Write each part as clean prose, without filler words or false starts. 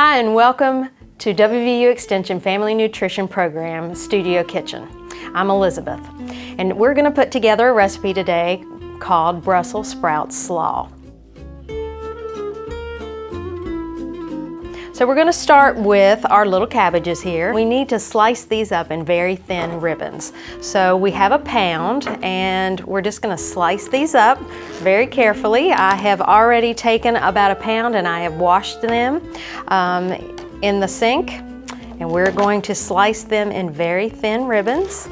Hi, and welcome to WVU Extension Family Nutrition Program Studio Kitchen. I'm Elizabeth, and we're going to put together a recipe today called Brussels sprout slaw. So we're going to start with our little cabbages here. We need to slice these up in very thin ribbons. So we have a pound, and we're just going to slice these up very carefully. I have already taken about a pound and I have washed them in the sink, and we're going to slice them in very thin ribbons,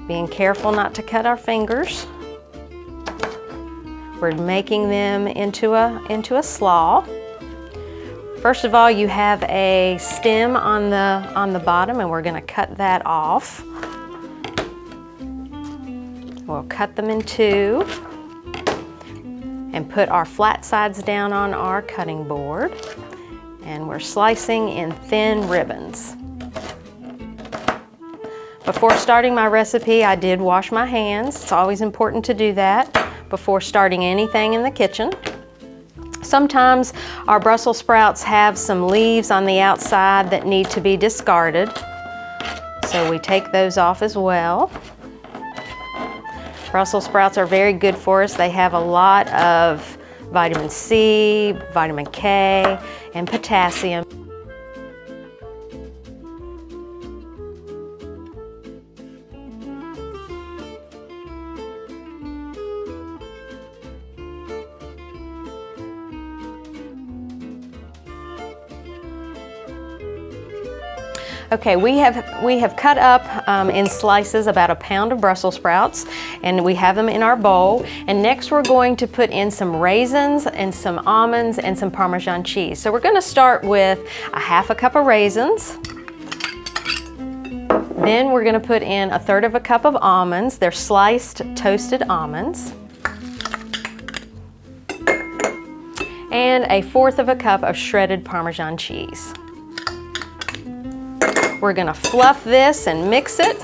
being careful not to cut our fingers. We're making them into a slaw. First of all, you have a stem on the bottom, and we're going to cut that off. We'll cut them in two and put our flat sides down on our cutting board, and we're slicing in thin ribbons. Before starting my recipe, I did wash my hands. It's always important to do that before starting anything in the kitchen. Sometimes our Brussels sprouts have some leaves on the outside that need to be discarded, so we take those off as well. Brussels sprouts are very good for us. They have a lot of vitamin C, vitamin K, and potassium. Okay, we have cut up in slices about a pound of Brussels sprouts, and we have them in our bowl. And next we're going to put in some raisins and some almonds and some Parmesan cheese. So we're going to start with a half a cup of raisins. Then we're going to put in a third of a cup of almonds. They're sliced toasted almonds. And a fourth of a cup of shredded Parmesan cheese. We're going to fluff this and mix it.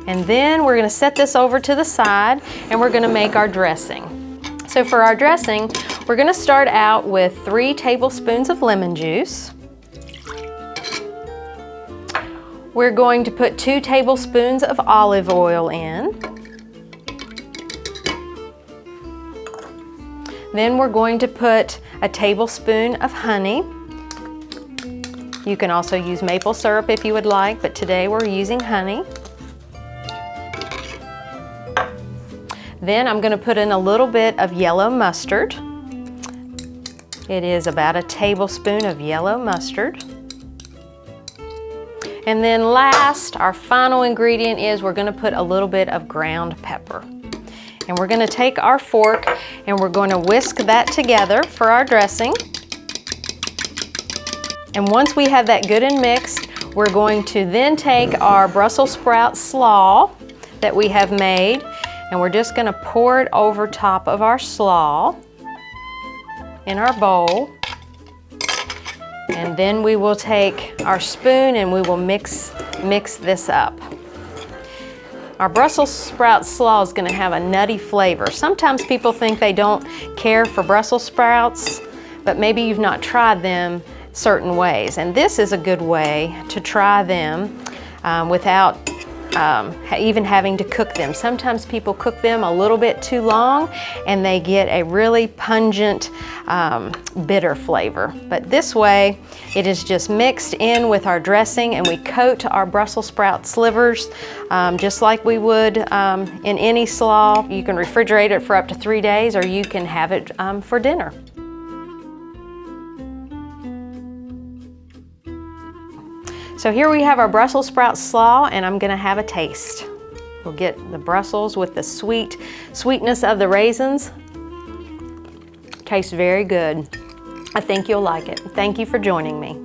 And then we're going to set this over to the side, and we're going to make our dressing. So for our dressing, we're going to start out with 3 tablespoons of lemon juice. We're going to put 2 tablespoons of olive oil in. Then we're going to put a tablespoon of honey. You can also use maple syrup if you would like, but today we're using honey. Then I'm going to put in a little bit of yellow mustard. It is about a tablespoon of yellow mustard. And then last, our final ingredient is we're going to put a little bit of ground pepper. And we're going to take our fork and we're going to whisk that together for our dressing. And once we have that good and mixed, we're going to then take our Brussels sprout slaw that we have made, and we're just going to pour it over top of our slaw in our bowl. And then we will take our spoon and we will mix this up. Our Brussels sprout slaw is going to have a nutty flavor. Sometimes people think they don't care for Brussels sprouts, but maybe you've not tried them certain ways. And this is a good way to try them without even having to cook them. Sometimes people cook them a little bit too long and they get a really pungent, bitter flavor. But this way, it is just mixed in with our dressing, and we coat our Brussels sprout slivers just like we would in any slaw. You can refrigerate it for up to 3 days, or you can have it for dinner. So here we have our Brussels sprout slaw, and I'm going to have a taste. We'll get the Brussels with the sweetness of the raisins. Tastes very good. I think you'll like it. Thank you for joining me.